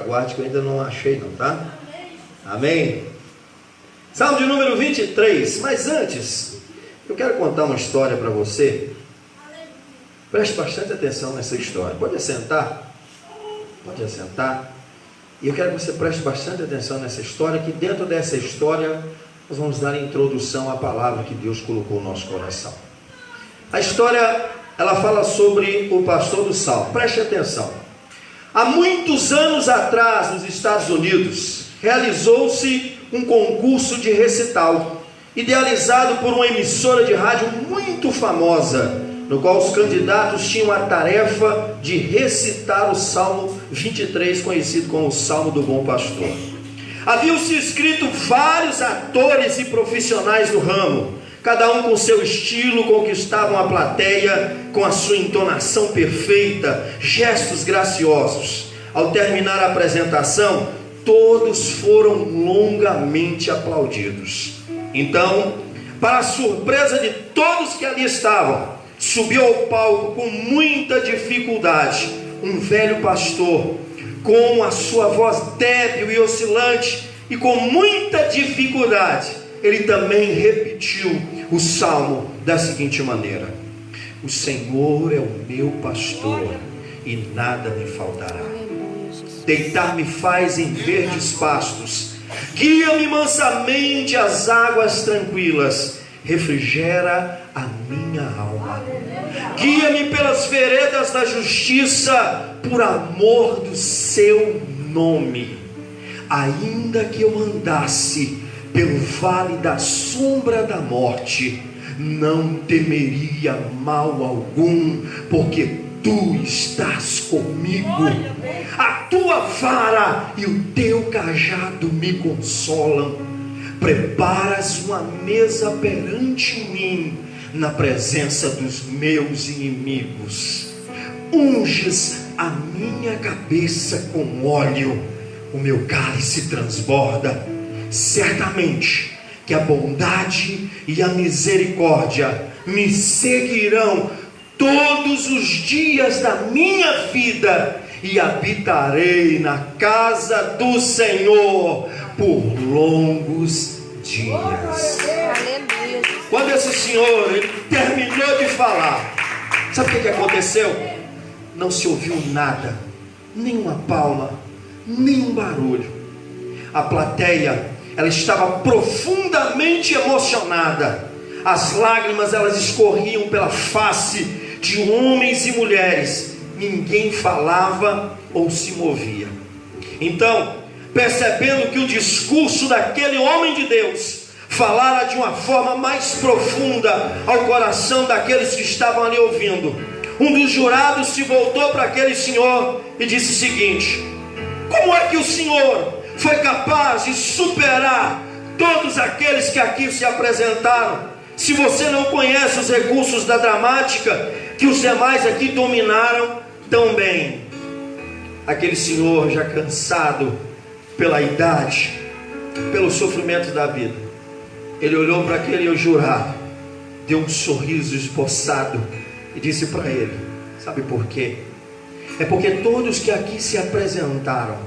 aguarde que eu ainda não achei não, tá? Amém? Salmo de número 23. Mas antes, eu quero contar uma história para você. Preste bastante atenção nessa história. Pode assentar? Pode assentar. E eu quero que você preste bastante atenção nessa história, que dentro dessa história nós vamos dar a introdução à palavra que Deus colocou no nosso coração. A história, ela fala sobre o pastor do Salmo. Preste atenção. Há muitos anos atrás, nos Estados Unidos, realizou-se um concurso de recital, idealizado por uma emissora de rádio muito famosa, no qual os candidatos tinham a tarefa de recitar o Salmo 23, conhecido como o Salmo do Bom Pastor. Haviam se inscrito vários atores e profissionais do ramo, cada um com seu estilo, conquistavam a plateia com a sua entonação perfeita, gestos graciosos. Ao terminar a apresentação, todos foram longamente aplaudidos. Então, para a surpresa de todos que ali estavam, subiu ao palco com muita dificuldade um velho pastor, com a sua voz débil e oscilante, e com muita dificuldade ele também repetiu o salmo da seguinte maneira: o Senhor é o meu pastor e nada me faltará. Deitar-me faz em verdes pastos, guia-me mansamente às águas tranquilas, refrigera a minha alma. Guia-me pelas veredas da justiça, por amor do seu nome. Ainda que eu andasse pelo vale da sombra da morte, não temeria mal algum, porque tu estás comigo. A tua vara e o teu cajado me consolam. Preparas uma mesa perante mim, na presença dos meus inimigos. Unges a minha cabeça com óleo, o meu cálice transborda. Certamente que a bondade e a misericórdia me seguirão todos os dias da minha vida, e habitarei na casa do Senhor por longos dias. Quando esse senhor ele terminou de falar, sabe o que aconteceu? Não se ouviu nada, nenhuma palma, nenhum barulho. A plateia, ela estava profundamente emocionada. As lágrimas, elas escorriam pela face de homens e mulheres. Ninguém falava ou se movia. Então, percebendo que o discurso daquele homem de Deus falara de uma forma mais profunda ao coração daqueles que estavam ali ouvindo, um dos jurados se voltou para aquele senhor e disse o seguinte: como é que o senhor foi capaz de superar todos aqueles que aqui se apresentaram, se você não conhece os recursos da dramática que os demais aqui dominaram tão bem? Aquele senhor, já cansado pela idade, pelo sofrimento da vida, ele olhou para aquele jurado, deu um sorriso esboçado e disse para ele: sabe por quê? É porque todos que aqui se apresentaram,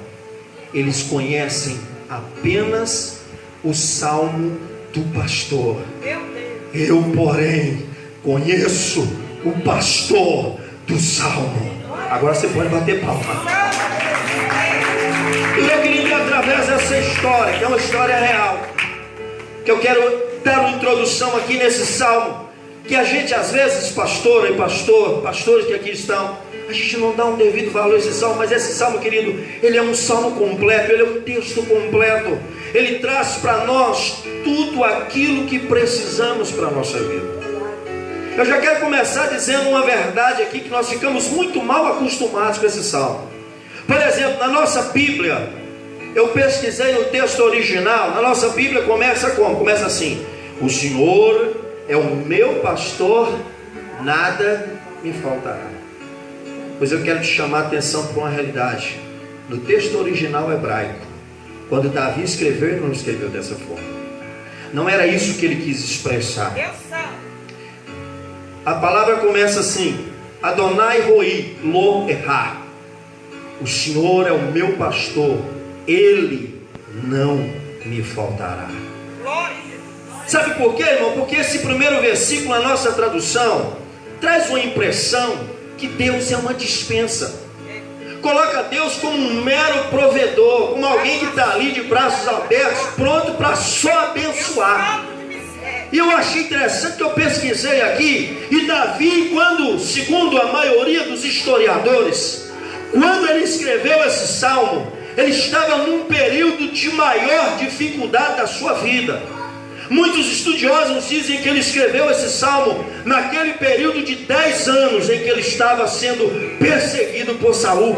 eles conhecem apenas o Salmo do pastor. Eu, porém, conheço o pastor do Salmo. Agora você pode bater palma. E eu queria que através dessa história, que é uma história real, que eu quero dar uma introdução aqui nesse Salmo, que a gente às vezes, pastora e pastores que aqui estão, a gente não dá um devido valor a esse salmo, mas esse salmo, querido, ele é um salmo completo, ele é um texto completo, ele traz para nós tudo aquilo que precisamos para a nossa vida. Eu já quero começar dizendo uma verdade aqui, que nós ficamos muito mal acostumados com esse salmo. Por exemplo, na nossa Bíblia, eu pesquisei no texto original, na nossa Bíblia começa como? Começa assim: o Senhor é o meu pastor, nada me faltará. Pois eu quero te chamar a atenção para uma realidade. No texto original hebraico, quando Davi escreveu, ele não escreveu dessa forma. Não era isso que ele quis expressar. A palavra começa assim: Adonai roi lo errar. o Senhor é o meu pastor, Ele não me faltará. Sabe por quê, irmão? Porque esse primeiro versículo, na nossa tradução, traz uma impressão que Deus é uma dispensa. Coloca Deus como um mero provedor, como alguém que está ali de braços abertos, pronto para só abençoar. E eu achei interessante que eu pesquisei aqui, e Davi, quando, segundo a maioria dos historiadores, quando ele escreveu esse salmo, ele estava num período de maior dificuldade da sua vida. Muitos estudiosos dizem que ele escreveu esse salmo naquele período de 10 anos em que ele estava sendo perseguido por Saul.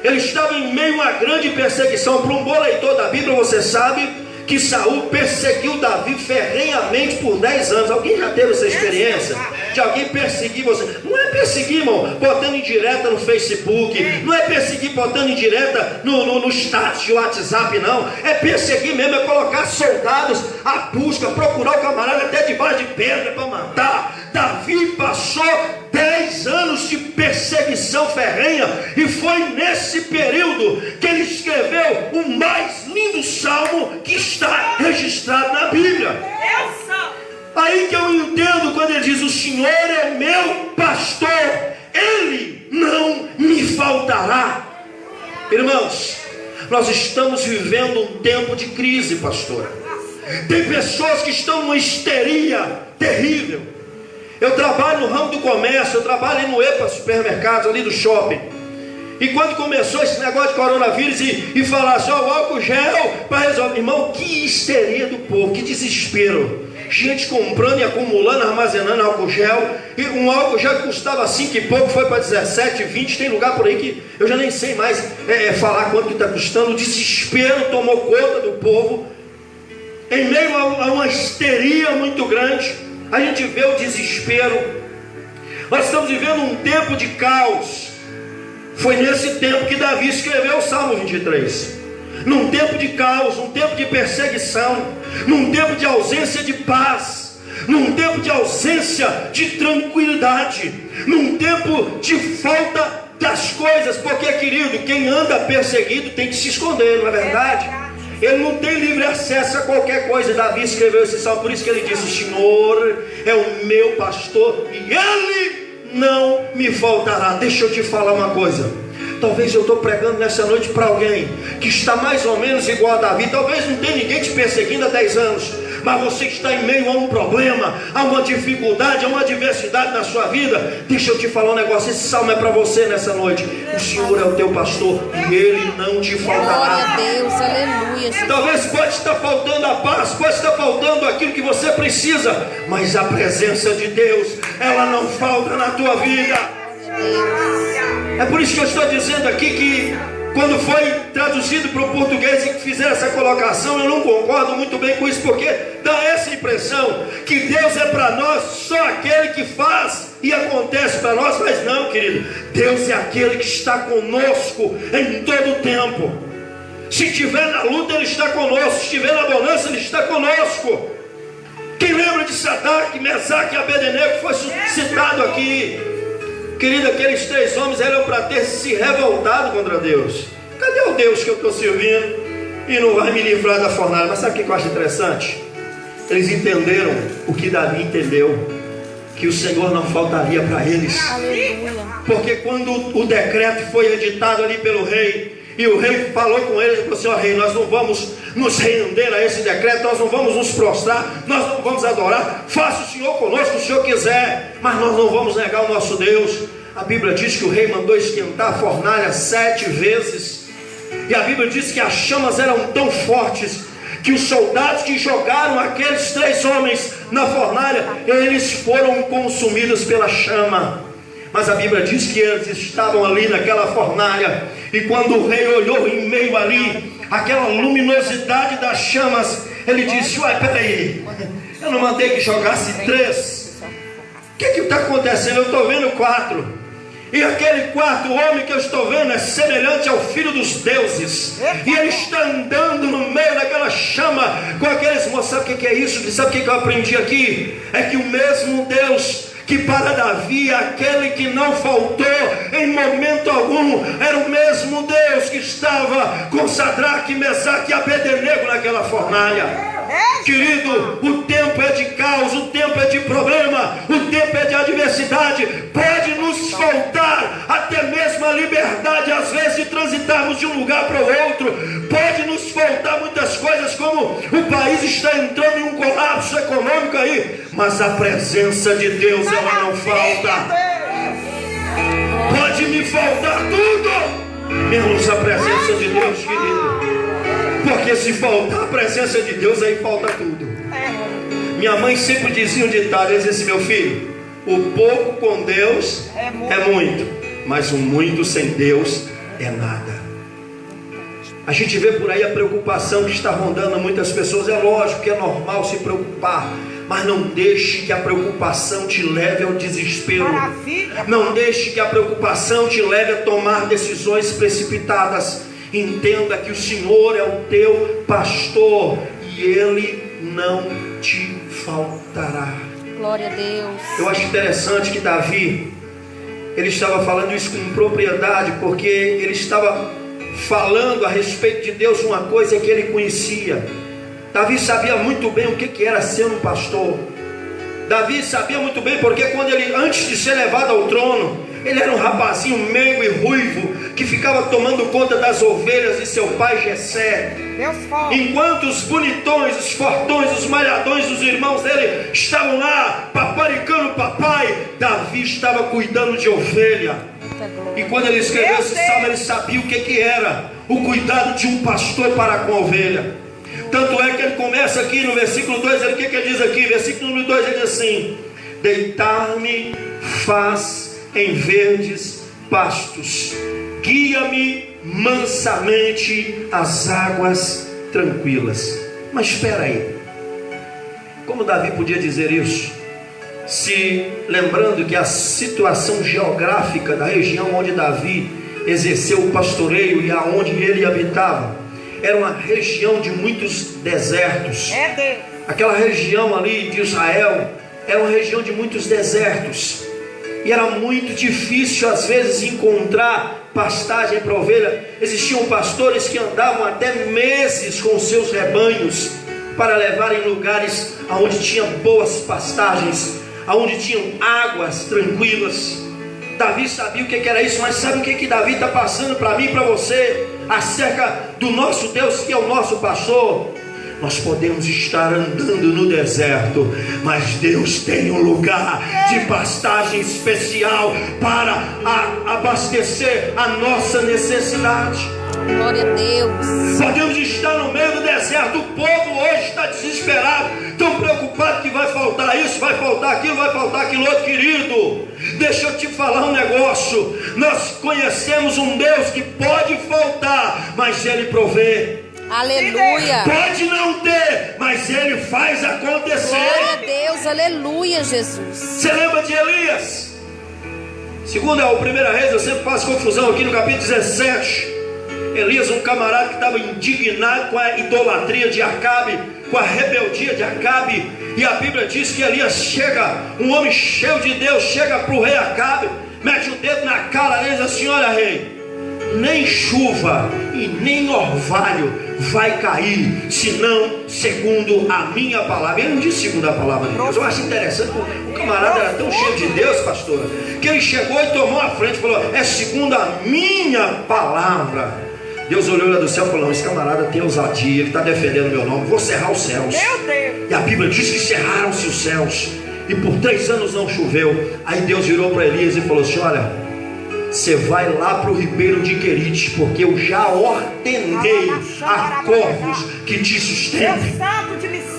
Ele estava em meio a uma grande perseguição. Para um bom leitor da Bíblia, você sabe que Saul perseguiu Davi ferrenhamente por 10 anos. Alguém já teve essa experiência? De alguém perseguir você? Não é perseguir, irmão, botando indireta no Facebook. Não é perseguir botando indireta no status de WhatsApp, não. É perseguir mesmo, é colocar soldados à busca, procurar o camarada até debaixo de pedra para matar. Davi passou 10 anos de perseguição ferrenha, e foi nesse período que ele escreveu o mais lindo salmo que está registrado na Bíblia. Aí que eu entendo quando ele diz: o Senhor é meu pastor, Ele não me faltará. Irmãos, nós estamos vivendo um tempo de crise, pastor. Tem pessoas que estão numa histeria terrível. Eu trabalho no ramo do comércio, eu trabalho ali no EPA Supermercados, ali do shopping. E quando começou esse negócio de coronavírus e falar só o álcool gel para resolver, irmão, que histeria do povo, que desespero. Gente comprando e acumulando, armazenando álcool gel. E um álcool gel que custava 5 e pouco foi para 17, 20. Tem lugar por aí que eu já nem sei mais falar quanto que está custando. O desespero tomou conta do povo. Em meio a uma histeria muito grande, a gente vê o desespero. Nós estamos vivendo um tempo de caos. Foi nesse tempo que Davi escreveu o Salmo 23. Num tempo de caos, num tempo de perseguição, num tempo de ausência de paz, num tempo de ausência de tranquilidade, num tempo de falta das coisas. Porque, querido, quem anda perseguido tem que se esconder, não é verdade? Ele não tem livre acesso a qualquer coisa. Davi escreveu esse salmo, por isso que ele diz: o Senhor é o meu pastor e Ele não me faltará. Deixa eu te falar uma coisa. Talvez eu estou pregando nessa noite para alguém que está mais ou menos igual a Davi. Talvez não tenha ninguém te perseguindo há 10 anos, mas você que está em meio a um problema, a uma dificuldade, a uma adversidade na sua vida. Deixa eu te falar um negócio. Esse salmo é para você nessa noite. O Senhor é o teu pastor e Ele não te faltará. Glória a Deus, aleluia. Talvez pode estar faltando a paz, pode estar faltando aquilo que você precisa, mas a presença de Deus, ela não falta na tua vida. É por isso que eu estou dizendo aqui que quando foi traduzido para o português e que fizeram essa colocação, eu não concordo muito bem com isso, porque dá essa impressão que Deus é para nós só aquele que faz e acontece para nós. Mas não, querido, Deus é aquele que está conosco em todo o tempo. Se estiver na luta, Ele está conosco. Se estiver na bonança, Ele está conosco. Quem lembra de Sadraque, Mesaque e Abednego, que foi citado aqui? Querido, aqueles 3 homens eram para ter se revoltado contra Deus. Cadê o Deus que eu estou servindo e não vai me livrar da fornalha? Mas sabe o que eu acho interessante? Eles entenderam o que Davi entendeu, que o Senhor não faltaria para eles. Aleluia. Porque quando o decreto foi editado ali pelo rei, e o rei falou com ele, falou assim: ó rei, nós não vamos nos render a esse decreto, nós não vamos nos prostrar, nós não vamos adorar. Faça o Senhor conosco o Senhor quiser, mas nós não vamos negar o nosso Deus. A Bíblia diz que o rei mandou esquentar a fornalha 7 vezes, e a Bíblia diz que as chamas eram tão fortes que os soldados que jogaram aqueles 3 homens na fornalha, eles foram consumidos pela chama. Mas a Bíblia diz que eles estavam ali naquela fornalha, e quando o rei olhou em meio ali, aquela luminosidade das chamas, ele disse: uai, peraí, eu não mandei que jogasse 3? O que está acontecendo? Eu estou vendo 4. E aquele 4º homem que eu estou vendo é semelhante ao filho dos deuses, e ele está andando no meio daquela chama com aqueles moços. Sabe o que é isso? Sabe o que eu aprendi aqui? É que o mesmo Deus que para Davi, aquele que não faltou em momento algum, era o mesmo Deus que estava com Sadraque, Mesaque e Abednego naquela fornalha. Querido, o tempo é de caos, o tempo é de problema, o tempo é de adversidade. Pode nos faltar até mesmo a liberdade, às vezes, de transitarmos de um lugar para o outro. Pode nos faltar muitas coisas, como o país está entrando em um colapso econômico aí, mas a presença de Deus, ela não falta. Pode me faltar tudo, menos a presença de Deus, querido. Porque se faltar a presença de Deus, aí falta tudo. Minha mãe sempre dizia um ditado, ela dizia assim: meu filho, o pouco com Deus é muito, mas o muito sem Deus é nada. A gente vê por aí a preocupação que está rondando muitas pessoas. É lógico que é normal se preocupar, mas não deixe que a preocupação te leve ao desespero. Não deixe que a preocupação te leve a tomar decisões precipitadas. Entenda que o Senhor é o teu pastor e Ele não te faltará. Glória a Deus. Eu acho interessante que Davi, ele estava falando isso com propriedade, porque ele estava falando a respeito de Deus uma coisa que ele conhecia. Davi sabia muito bem o que era ser um pastor. Davi sabia muito bem, porque quando ele, antes de ser levado ao trono, ele era um rapazinho meigo e ruivo, que ficava tomando conta das ovelhas de seu pai Jessé. Enquanto os bonitões, os fortões, os malhadões dos irmãos dele estavam lá paparicando o papai, Davi estava cuidando de ovelha. E quando ele escreveu esse salmo, ele sabia o que era o cuidado de um pastor para com a ovelha. Tanto é que ele começa aqui no versículo 2, o que ele diz aqui? Versículo número 2, ele diz assim: deitar-me faz em verdes pastos, guia-me mansamente às águas tranquilas. Mas espera aí, como Davi podia dizer isso? Se lembrando que a situação geográfica da região onde Davi exerceu o pastoreio e aonde ele habitava, era uma região de muitos desertos. Aquela região ali de Israel era uma região de muitos desertos, e era muito difícil às vezes encontrar pastagem para ovelha. Existiam pastores que andavam até meses com seus rebanhos para levar em lugares onde tinha boas pastagens, onde tinham águas tranquilas. Davi sabia o que era isso, mas sabe o que Davi está passando para mim e para você acerca do nosso Deus, que é o nosso pastor? Nós podemos estar andando no deserto, mas Deus tem um lugar de pastagem especial para abastecer a nossa necessidade. Glória a Deus. Podemos estar no meio do deserto. O povo hoje está desesperado, tão preocupado que vai faltar isso, vai faltar aquilo outro. Querido, deixa eu te falar um negócio. Nós conhecemos um Deus que pode faltar, mas Ele provê. Aleluia. Pode não ter, mas Ele faz acontecer. Glória a Deus, aleluia, Jesus. Você lembra de Elias? Segunda ou primeira Reis, eu sempre faço confusão aqui no capítulo 17. Elias, um camarada que estava indignado com a idolatria de Acabe, com a rebeldia de Acabe. E a Bíblia diz que Elias chega, um homem cheio de Deus, chega para o rei Acabe, mete o dedo na cara dele e diz assim: olha, rei, nem chuva e nem orvalho vai cair, senão segundo a minha palavra. Ele não disse segundo a palavra de Deus. Eu acho interessante, o camarada era tão cheio de Deus, pastora, que ele chegou e tomou a frente e falou: é segundo a minha palavra. Deus olhou lá do céu e falou: esse camarada tem ousadia, ele está defendendo meu nome, vou cerrar os céus. Meu Deus. E a Bíblia diz que cerraram-se os céus, e por 3 anos não choveu. Aí Deus virou para Elias e falou assim: olha, você vai lá para o ribeiro de Querite, porque eu já ordenei a corvos que te sustentem.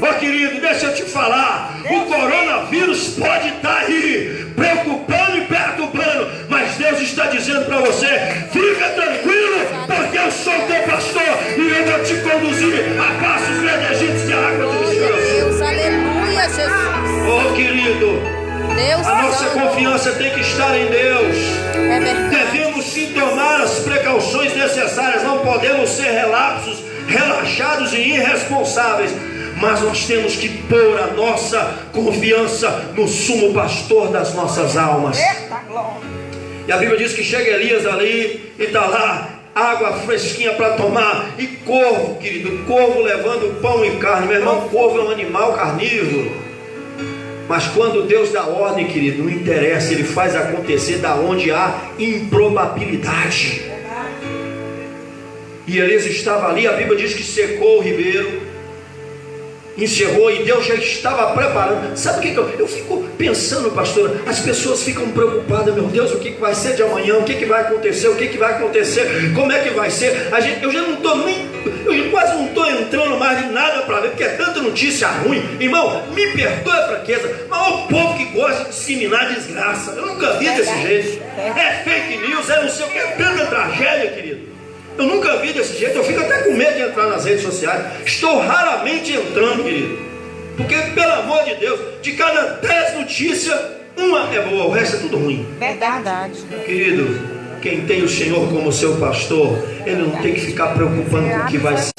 Ó, querido, deixa eu te falar, o coronavírus pode estar aí preocupando e perturbando, mas Deus está dizendo para você: fica tranquilo, porque eu sou teu pastor e eu vou te conduzir a passos verdejantes de água do descanso. Aleluia, Jesus. Oh, querido, Deus, a nossa confiança tem que estar em Deus. É verdade. Devemos sim tomar as precauções necessárias. Não podemos ser relapsos, relaxados e irresponsáveis. mas nós temos que pôr a nossa confiança no sumo pastor das nossas almas. E a Bíblia diz que chega Elias ali e está lá, água fresquinha para tomar, e corvo, querido, corvo levando pão e carne. Meu irmão, corvo é um animal carnívoro, mas quando Deus dá ordem, querido, não interessa, Ele faz acontecer da onde há improbabilidade. E Elias estava ali, a Bíblia diz que secou o ribeiro, encerrou, e Deus já estava preparando. Sabe o que eu fico pensando, pastora? As pessoas ficam preocupadas, meu Deus, o que vai ser de amanhã? O que vai acontecer? O que vai acontecer? Como é que vai ser? Eu já não estou nem, eu quase não estou entrando mais em nada para ver, porque é tanta notícia ruim. Irmão, me perdoe a fraqueza, mas é o povo que gosta de disseminar desgraça. Eu nunca vi desse jeito. É fake news, é não sei o que, é tanta tragédia, querido. Eu nunca vi desse jeito, eu fico até com medo de entrar nas redes sociais. Estou raramente entrando, querido, porque, pelo amor de Deus, de cada 10 notícias, uma é boa, o resto é tudo ruim. Verdade. Querido, quem tem o Senhor como seu pastor, ele não tem que ficar preocupando com o que vai ser.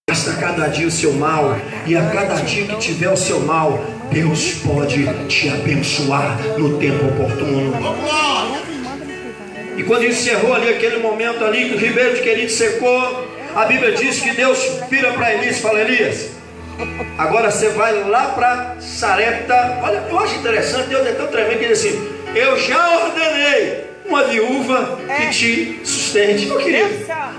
Basta cada dia o seu mal, e a cada dia que tiver o seu mal, Deus pode te abençoar no tempo oportuno. E quando encerrou ali aquele momento ali, que o ribeiro de Querite secou, a Bíblia diz que Deus vira para Elias e fala: Elias, agora você vai lá para Sarepta. Olha, eu acho interessante, Deus é tão tremendo que ele diz assim: eu já ordenei uma viúva que te sustente. Meu querido,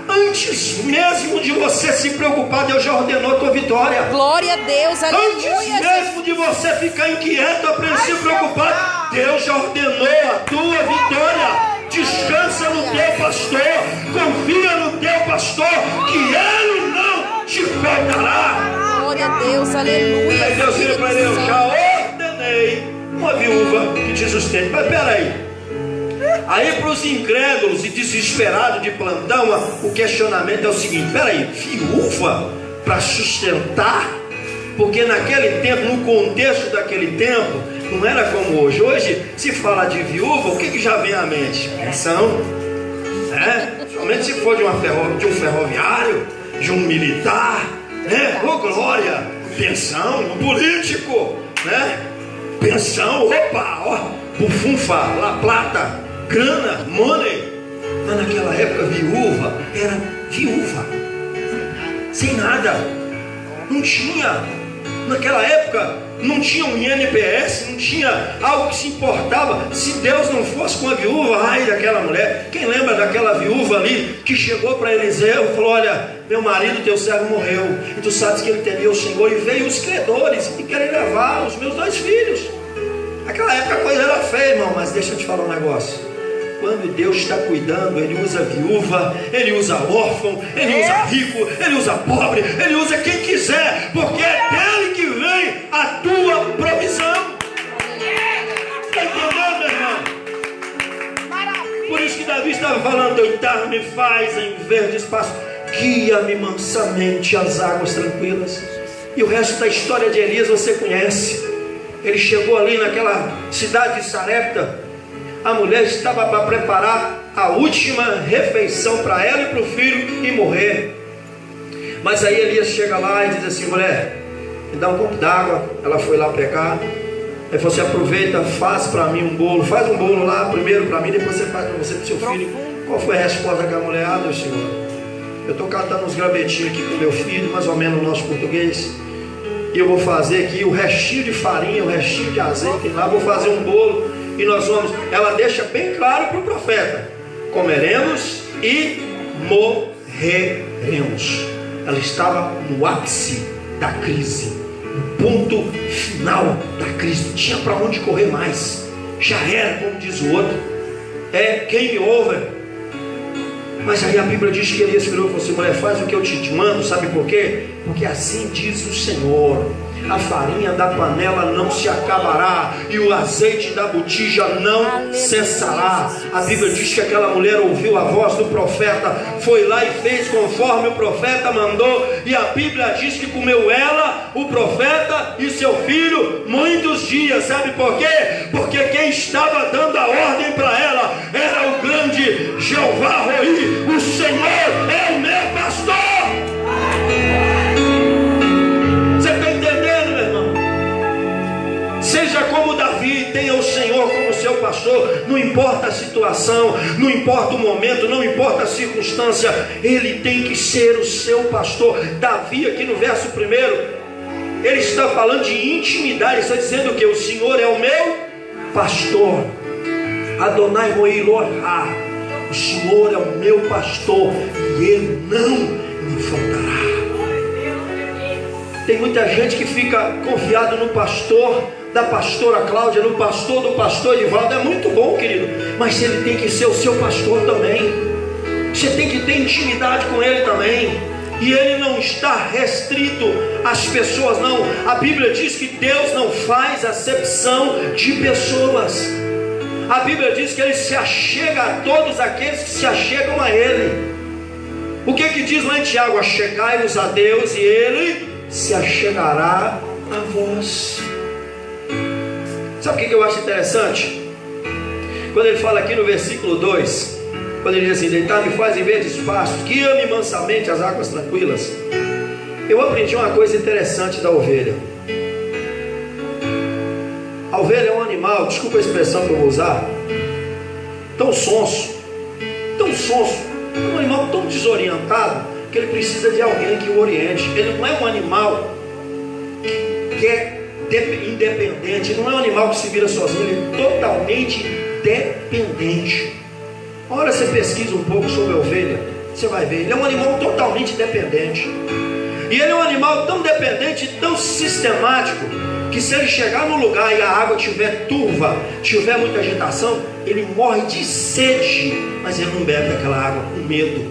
antes mesmo de você se preocupar, Deus já ordenou a tua vitória. Glória a Deus, aleluia. Antes mesmo de você ficar inquieto, apreensivo, preocupado, Deus já ordenou a tua vitória. Descansa no teu pastor, confia no teu pastor, que ele não te faltará. Glória a Deus, aleluia. Aí Deus vira para ele: eu já ordenei uma viúva que te sustente. Mas peraí, aí para os incrédulos e desesperados de plantão, o questionamento é o seguinte: peraí, viúva para sustentar? Porque naquele tempo, no contexto daquele tempo, não era como hoje. Hoje, se fala de viúva, o que já vem à mente? Pensão, né? Somente se for de um ferroviário, de um militar, né? Ô glória! Pensão, um político, né? Pensão, opa, ó, bufunfa, La Plata, grana, money. Mas naquela época, viúva era viúva, sem nada, não tinha. Naquela época não tinha um INPS, não tinha algo que se importava. Se Deus não fosse com a viúva, ai daquela mulher. Quem lembra daquela viúva ali que chegou para Eliseu e falou: olha, meu marido, teu servo morreu, e tu sabes que ele temia o Senhor, e veio os credores e querem levar os meus 2 filhos. Naquela época a coisa era feia, irmão, mas deixa eu te falar um negócio. Quando Deus está cuidando, Ele usa viúva, Ele usa órfão, Ele usa rico, Ele usa pobre, Ele usa quem quiser, porque é dele que vem a tua provisão. Está entendendo, meu irmão? Por isso que Davi estava falando: deitar-me faz em verde espaço, guia-me mansamente às águas tranquilas. E o resto da história de Elias você conhece. Ele chegou ali naquela cidade de Sarepta. A mulher estava para preparar a última refeição para ela e para o filho e morrer. Mas aí Elias chega lá e diz assim: mulher, me dá um copo d'água. Ela foi lá pegar. Aí falou assim: aproveita, faz para mim um bolo. Faz um bolo lá primeiro para mim, depois você faz para você e para o seu filho. Qual foi a resposta daquela mulher? Ah, meu senhor, eu estou catando uns gravetinhos aqui com meu filho, mais ou menos no nosso português, e eu vou fazer aqui o restinho de farinha, o restinho de azeite lá, vou fazer um bolo. E nós vamos, ela deixa bem claro para o profeta: comeremos e morreremos. Ela estava no ápice da crise, no ponto final da crise, não tinha para onde correr mais, já era, como diz o outro, é game over. Mas aí a Bíblia diz que Elias virou e falou assim: mulher, faz o que eu te mando. Sabe por quê? Porque assim diz o Senhor: a farinha da panela não se acabará, e o azeite da botija não cessará. A Bíblia diz que aquela mulher ouviu a voz do profeta, foi lá e fez conforme o profeta mandou, e a Bíblia diz que comeu ela, o profeta e seu filho muitos dias. Sabe por quê? Porque quem estava dando a ordem para ela era o grande Jeová Roi. O Senhor é o meu pastor. como Davi tenha o Senhor como seu pastor, não importa a situação, não importa o momento, não importa a circunstância, Ele tem que ser o seu pastor. Davi aqui no verso 1, ele está falando de intimidade, ele está dizendo que o Senhor é o meu pastor. Adonai Roei Lorá, o Senhor é o meu pastor e Ele não me faltará. Tem muita gente que fica confiado no pastor, da pastora Cláudia, no pastor do pastor Edivaldo. É muito bom, querido, mas ele tem que ser o seu pastor também. Você tem que ter intimidade com ele também. E ele não está restrito às pessoas, não. A Bíblia diz que Deus não faz acepção de pessoas. A Bíblia diz que Ele se achega a todos aqueles que se achegam a Ele. O que diz lá em Tiago? Achegai-vos a Deus e Ele se achegará a vós. Sabe o que eu acho interessante? Quando ele fala aqui no versículo 2, quando ele diz assim: deitar-me faz em verdes pastos, guia-me mansamente às águas tranquilas. Eu aprendi uma coisa interessante da ovelha. A ovelha é um animal, desculpa a expressão que eu vou usar, tão sonso, é um animal tão desorientado, que ele precisa de alguém que o oriente. Ele não é um animal que é independente, não é um animal que se vira sozinho, ele é totalmente dependente. Ora, você pesquisa um pouco sobre a ovelha, você vai ver, ele é um animal totalmente dependente. E ele é um animal tão dependente, tão sistemático, que se ele chegar no lugar e a água estiver turva, tiver muita agitação, ele morre de sede, mas ele não bebe daquela água com medo.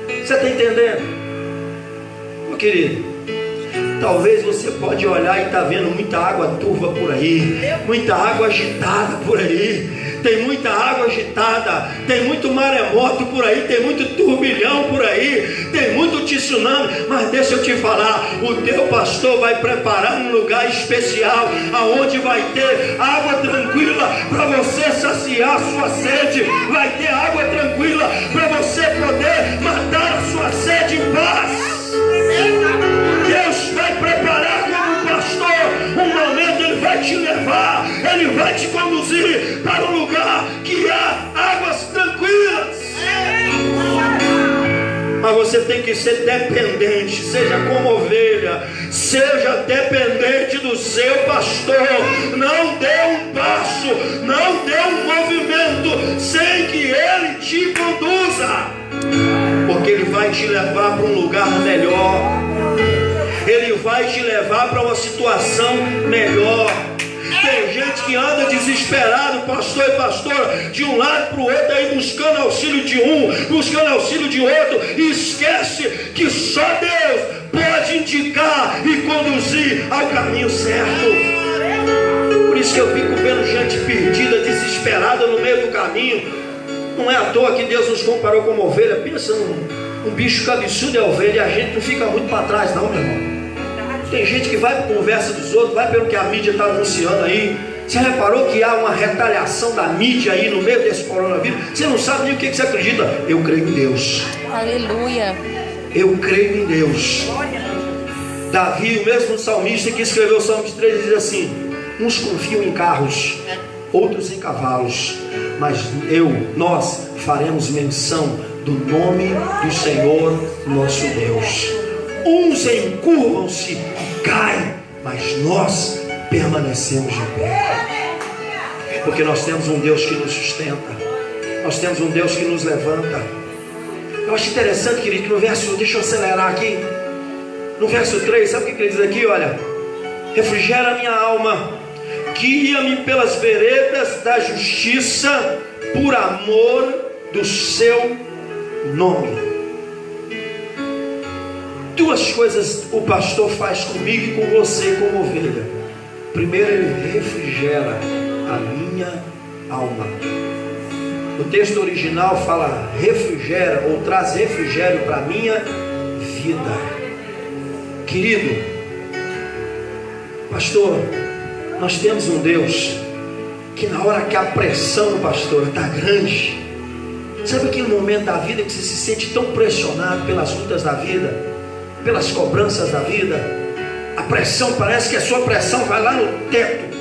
Você está entendendo? Meu querido, talvez você pode olhar e está vendo muita água turva por aí, muita água agitada por aí. Tem muita água agitada, tem muito maremoto por aí, tem muito turbilhão por aí, tem muito tsunami. Mas deixa eu te falar, o teu pastor vai preparar um lugar especial, aonde vai ter água tranquila para você saciar a sua sede. Vai ter água tranquila para você poder matar a sua sede em paz. Deus vai preparar como pastor um momento, Ele vai te levar, Ele vai te conduzir para um lugar que há águas tranquilas. Mas você tem que ser dependente, seja como ovelha, seja dependente do seu pastor. Não dê um passo, não dê um movimento sem que Ele te conduza, porque Ele vai te levar para um lugar melhor. Ele vai te levar para uma situação melhor. Tem gente que anda desesperado, pastor e pastora, de um lado para o outro, aí buscando auxílio de um, buscando auxílio de outro, e esquece que só Deus pode indicar e conduzir ao caminho certo. Por isso que eu fico vendo gente perdida, desesperada no meio do caminho. Não é à toa que Deus nos comparou como ovelha. Pensa um bicho cabeçudo é ovelha, e a gente não fica muito para trás não, meu irmão. Tem gente que vai para a conversa dos outros, vai pelo que a mídia está anunciando aí. Você reparou que há uma retaliação da mídia aí no meio desse coronavírus? Você não sabe nem o que você acredita. Eu creio em Deus. Aleluia. Eu creio em Deus. Davi, o mesmo salmista que escreveu o Salmo 3, diz assim: uns confiam em carros, outros em cavalos, mas nós faremos menção do nome do Senhor nosso Deus. Uns encurvam-se e caem, mas nós permanecemos de pé, porque nós temos um Deus que nos sustenta, nós temos um Deus que nos levanta. Eu acho interessante, querido, que no verso, deixa eu acelerar aqui, no verso 3, sabe o que ele diz aqui? Olha: refrigera a minha alma, guia-me pelas veredas da justiça, por amor do seu nome. Duas coisas o pastor faz comigo e com você como ovelha. Primeiro, ele refrigera a minha alma. O texto original fala refrigera, ou traz refrigério para a minha vida. Querido pastor, nós temos um Deus que na hora que a pressão, pastor, está grande, sabe aquele momento da vida que você se sente tão pressionado pelas lutas da vida, pelas cobranças da vida, a pressão, parece que a sua pressão vai lá no teto,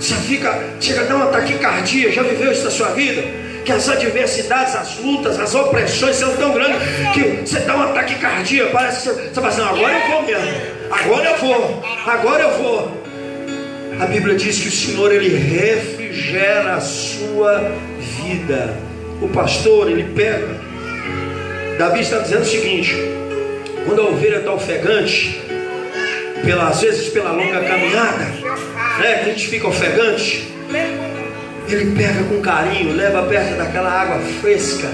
chega a dar uma taquicardia. Já viveu isso na sua vida? Que as adversidades, as lutas, as opressões são tão grandes que você dá uma taquicardia. Parece que você fala assim: agora eu vou mesmo, agora eu vou. A Bíblia diz que o Senhor, Ele refrigera a sua vida. O pastor, ele pega. Davi está dizendo o seguinte: quando a ovelha está ofegante, às vezes pela longa caminhada, né, que a gente fica ofegante, ele pega com carinho, leva perto daquela água fresca,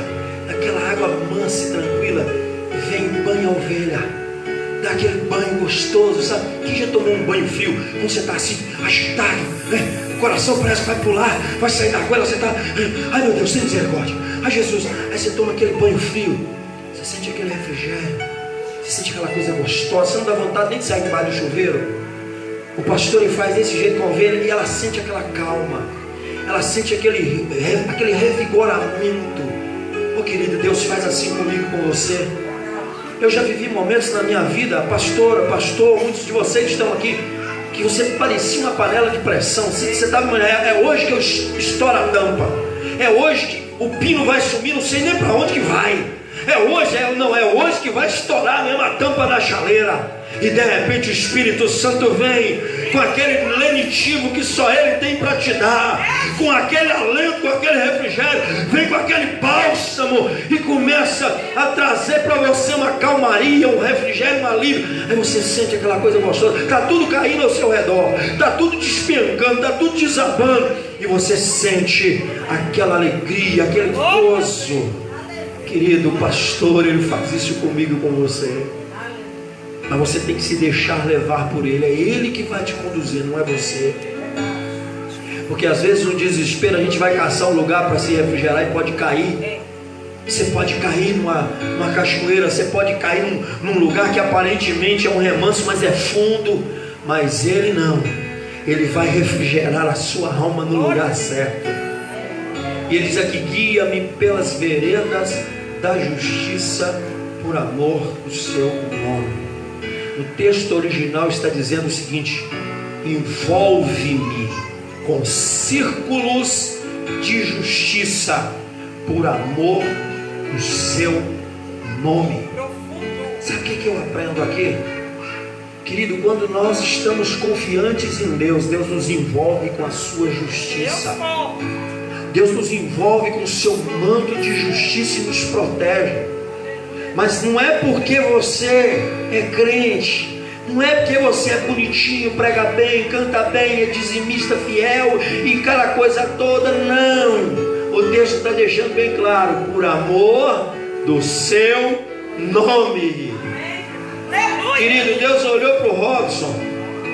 daquela água mansa e tranquila, e vem e banha a ovelha, dá aquele banho gostoso, sabe? Quem já tomou um banho frio, quando você está assim, agitado, né? O coração parece que vai pular, vai sair da goela, você está, ai meu Deus, tem misericórdia, ai Jesus, aí você toma aquele banho frio, você sente aquele refrigério, você sente aquela coisa gostosa, você não dá vontade nem de sair debaixo do chuveiro. O pastor, ele faz desse jeito com a ovelha, e ela sente aquela calma, ela sente aquele revigoramento. Oh querido, Deus faz assim comigo, com você. Eu já vivi momentos na minha vida, pastor, muitos de vocês estão aqui, que você parecia uma panela de pressão. Você estava, é hoje que eu estouro a tampa, é hoje que o pino vai sumir, não sei nem para onde que vai, é hoje que vai estourar mesmo a tampa da chaleira. E de repente o Espírito Santo vem com aquele lenitivo que só Ele tem para te dar, com aquele alento, com aquele refrigério, vem com aquele bálsamo e começa a trazer para você uma calmaria, um refrigério, um alívio. Aí você sente aquela coisa gostosa, está tudo caindo ao seu redor, está tudo despencando, está tudo desabando, e você sente aquela alegria, aquele gozo. Querido, o pastor, ele faz isso comigo, com você. Mas você tem que se deixar levar por Ele. É Ele que vai te conduzir, não é você. Porque às vezes no desespero a gente vai caçar um lugar para se refrigerar e pode cair. Você pode cair numa cachoeira, você pode cair num lugar que aparentemente é um remanso, mas é fundo. Mas Ele não. Ele vai refrigerar a sua alma no lugar certo. E Ele diz aqui: guia-me pelas veredas da justiça, por amor do seu nome. O texto original está dizendo o seguinte: envolve-me com círculos de justiça, por amor do seu nome. Sabe o que eu aprendo aqui? Querido, quando nós estamos confiantes em Deus, Deus nos envolve com a sua justiça. Deus nos envolve com o seu manto de justiça e nos protege. Mas não é porque você é crente, não é porque você é bonitinho, prega bem, canta bem, é dizimista fiel e aquela coisa toda, não. O texto está deixando bem claro: por amor do seu nome. Querido, Deus olhou para o Robson,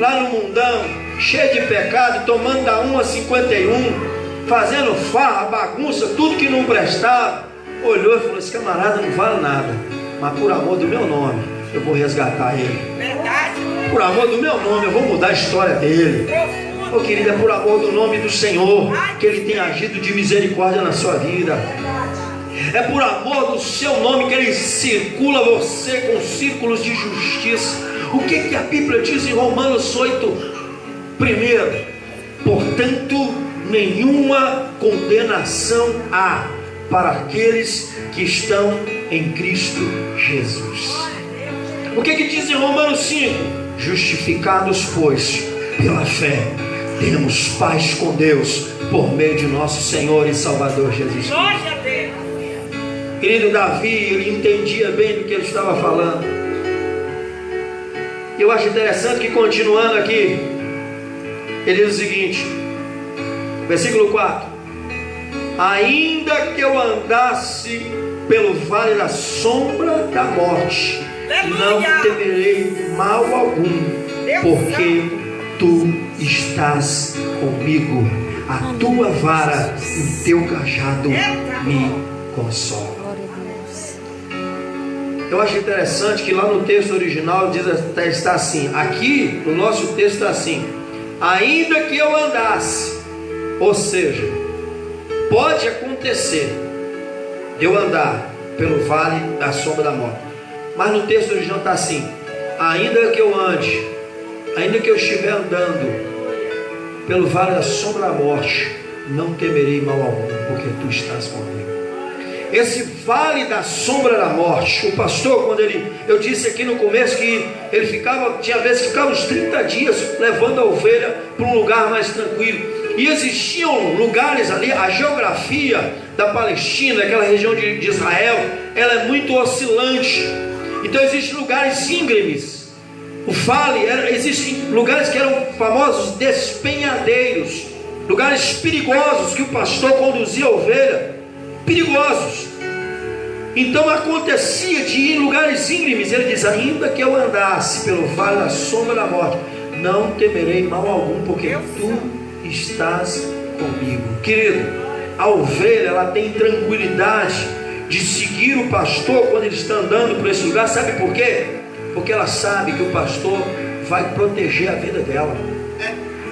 lá no mundão, cheio de pecado, tomando da 1 a 51, fazendo farra, bagunça, tudo que não prestava. Olhou e falou: esse camarada não vale nada, mas por amor do meu nome eu vou resgatar ele. Verdade. Por amor do meu nome eu vou mudar a história dele. Oh querida, é por amor do nome do Senhor que Ele tem agido de misericórdia na sua vida. É por amor do seu nome que Ele circula você com círculos de justiça. O que a Bíblia diz em Romanos 8? Primeiro, portanto, nenhuma condenação há para aqueles que estão em Cristo Jesus. O que diz em Romanos 5? Justificados, pois, pela fé, temos paz com Deus, por meio de nosso Senhor e Salvador Jesus Cristo. Querido, Davi, ele entendia bem do que ele estava falando. Eu acho interessante que, continuando aqui, ele diz o seguinte, versículo 4: ainda que eu andasse pelo vale da sombra da morte, não temerei mal algum, porque tu estás comigo, a tua vara e o teu cajado me consolam. Eu acho interessante que lá no texto original está assim, aqui no nosso texto está assim: ainda que eu andasse, ou seja, pode acontecer de eu andar pelo vale da sombra da morte, mas no texto original está assim: ainda que eu ande, ainda que eu estiver andando pelo vale da sombra da morte, não temerei mal algum, porque tu estás comigo. Esse vale da sombra da morte, o pastor, quando eu disse aqui no começo que ele tinha vezes que ficava uns 30 dias levando a ovelha para um lugar mais tranquilo. E existiam lugares ali, a geografia da Palestina, aquela região de Israel, ela é muito oscilante. Então existem lugares íngremes. O vale, existem lugares que eram famosos despenhadeiros, lugares perigosos que o pastor conduzia a ovelha, perigosos. Então acontecia de ir em lugares íngremes. Ele diz: ainda que eu andasse pelo vale da sombra da morte, não temerei mal algum, porque tu estás comigo. Querido, a ovelha, ela tem tranquilidade de seguir o pastor quando ele está andando por esse lugar. Sabe por quê? Porque ela sabe que o pastor vai proteger a vida dela.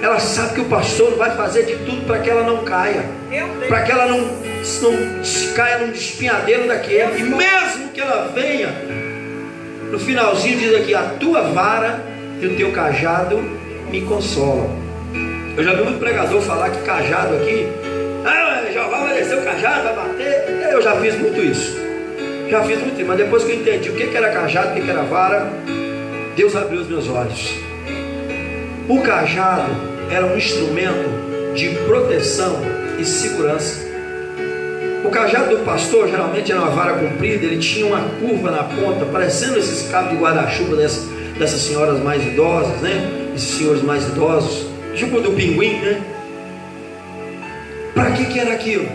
Ela sabe que o pastor vai fazer de tudo para que ela não caia, para que ela não caia num despenhadeiro daquele. E mesmo que ela venha, no finalzinho diz aqui: a tua vara e o teu cajado me consolam. Eu já vi muito pregador falar que cajado aqui, Jeová vai descer o cajado, vai bater. Eu já fiz muito isso, mas depois que eu entendi o que era cajado, o que era vara, Deus abriu os meus olhos. O cajado era um instrumento de proteção e segurança. O cajado do pastor geralmente era uma vara comprida, ele tinha uma curva na ponta, parecendo esses cabos de guarda-chuva dessas senhoras mais idosas, né? Esses senhores mais idosos, tipo do pinguim, né? Para que era aquilo?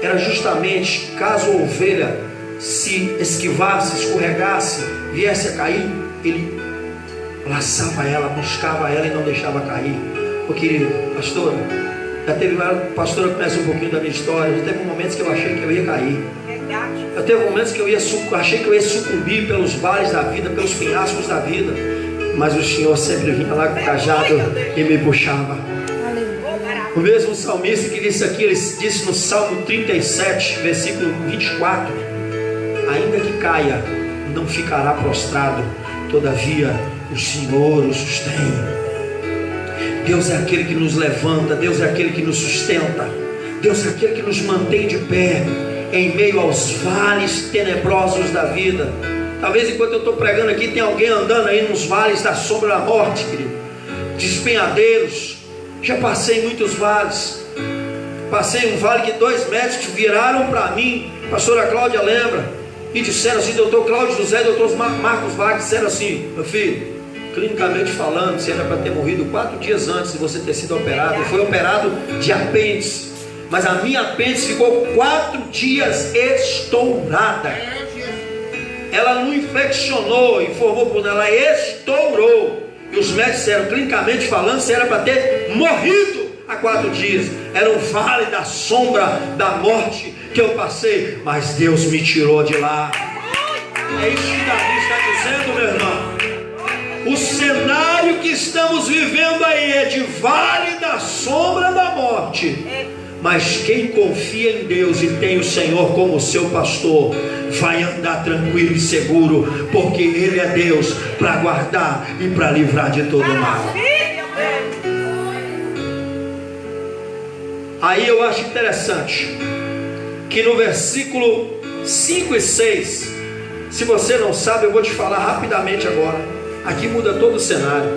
Era justamente caso a ovelha se esquivasse, escorregasse, viesse a cair, ele laçava ela, buscava ela e não deixava cair. Porque, pastora, pastora conhece um pouquinho da minha história. Já teve momentos que eu achei que eu ia cair. Já teve momentos que eu achei que eu ia sucumbir pelos vales da vida, pelos penhascos da vida. Mas o Senhor sempre vinha lá com o cajado e me puxava. O mesmo salmista que disse aqui, ele disse no Salmo 37, versículo 24: ainda que caia, não ficará prostrado, todavia o Senhor o sustém. Deus é aquele que nos levanta, Deus é aquele que nos sustenta, Deus é aquele que nos mantém de pé em meio aos vales tenebrosos da vida. Talvez enquanto eu estou pregando aqui, tem alguém andando aí nos vales da sombra da morte, querido, despenhadeiros. Já passei muitos vales. Passei um vale que 2 médicos viraram para mim, pastora Cláudia lembra, e disseram assim: doutor Cláudio José, doutor Marcos Wagner, disseram assim: meu filho, clinicamente falando, você era para ter morrido 4 dias antes de você ter sido operado. Eu fui operado de apêndice, mas a minha apêndice ficou 4 dias estourada. Ela não infeccionou e formou por ela, estourou. E os médicos disseram, clinicamente falando, você era para ter morrido há 4 dias. Era um vale da sombra da morte que eu passei, mas Deus me tirou de lá. É isso que Davi está dizendo, meu irmão. O cenário que estamos vivendo aí é de vale da sombra da morte, mas quem confia em Deus e tem o Senhor como seu pastor, vai andar tranquilo e seguro, porque Ele é Deus para guardar e para livrar de todo mal. Aí eu acho interessante que no versículo 5 e 6, se você não sabe, eu vou te falar rapidamente agora. Aqui muda todo o cenário.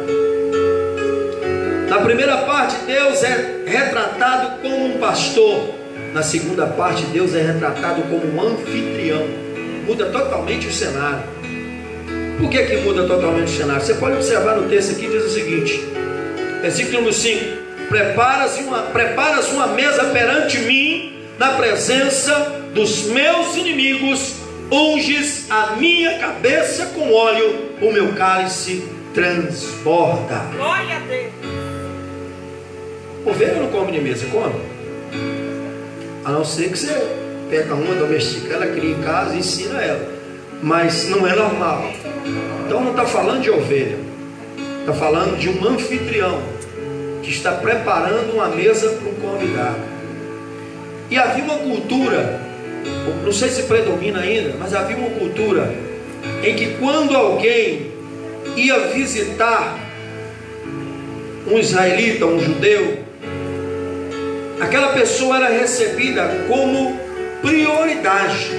Na primeira parte, Deus é retratado como um pastor. Na segunda parte, Deus é retratado como um anfitrião. Muda totalmente o cenário. Por que muda totalmente o cenário? Você pode observar no texto aqui, diz o seguinte, versículo número 5: preparas uma mesa perante mim, na presença dos meus inimigos, unges a minha cabeça com óleo, o meu cálice transborda. Glória a Deus. Ovelha não come de mesa, come? A não ser que você pega uma, domestica ela, cria em casa e ensina ela. Mas não é normal. Então não está falando de ovelha, está falando de um anfitrião que está preparando uma mesa para um convidado. E havia uma cultura, não sei se predomina ainda, mas havia uma cultura em que quando alguém ia visitar um israelita, um judeu, aquela pessoa era recebida como prioridade.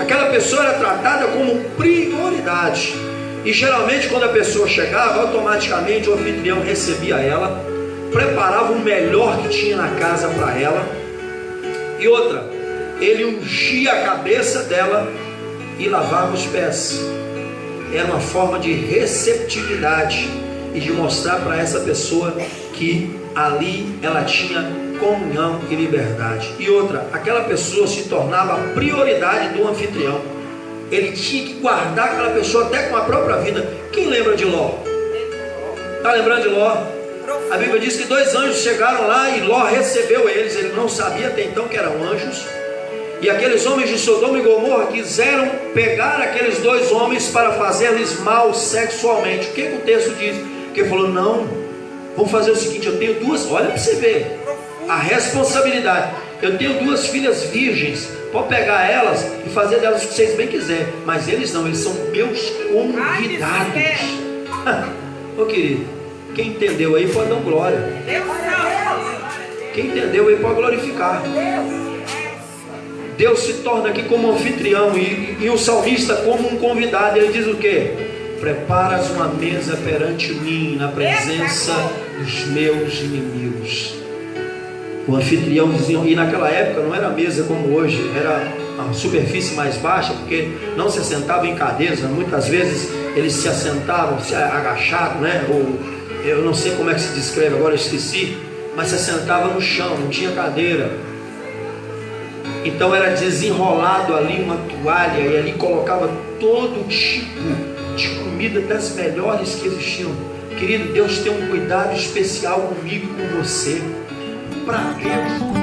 Aquela pessoa era tratada como prioridade. E geralmente quando a pessoa chegava, automaticamente o anfitrião recebia ela, preparava o melhor que tinha na casa para ela. E outra, ele ungia a cabeça dela e lavava os pés. Era uma forma de receptividade e de mostrar para essa pessoa que ali ela tinha comunhão e liberdade. E outra, aquela pessoa se tornava a prioridade do anfitrião. Ele tinha que guardar aquela pessoa até com a própria vida. Quem lembra de Ló? Está lembrando de Ló? A Bíblia diz que 2 anjos chegaram lá e Ló recebeu eles. Ele não sabia até então que eram anjos. E aqueles homens de Sodoma e Gomorra quiseram pegar aqueles 2 homens para fazer-lhes mal sexualmente. O que o texto diz? Que ele falou: não, vamos fazer o seguinte, eu tenho 2, olha para você ver a responsabilidade. Eu tenho 2 filhas virgens, pode pegar elas e fazer delas o que vocês bem quiserem, mas eles não, eles são meus convidados. Ô querido, quem entendeu aí pode dar glória. Quem entendeu aí pode glorificar. Deus se torna aqui como anfitrião e o salmista como um convidado. Ele diz o quê? Preparas uma mesa perante mim na presença dos meus inimigos. O anfitrião dizia, e naquela época não era mesa como hoje, era a superfície mais baixa, porque não se assentavam em cadeiras, muitas vezes eles se assentavam agachados, né? Ou eu não sei como é que se descreve agora, eu esqueci, mas se assentavam no chão, não tinha cadeira. Então era desenrolado ali uma toalha e ali colocava todo tipo de comida das melhores que existiam. Querido, Deus tem um cuidado especial comigo e com você. Para Deus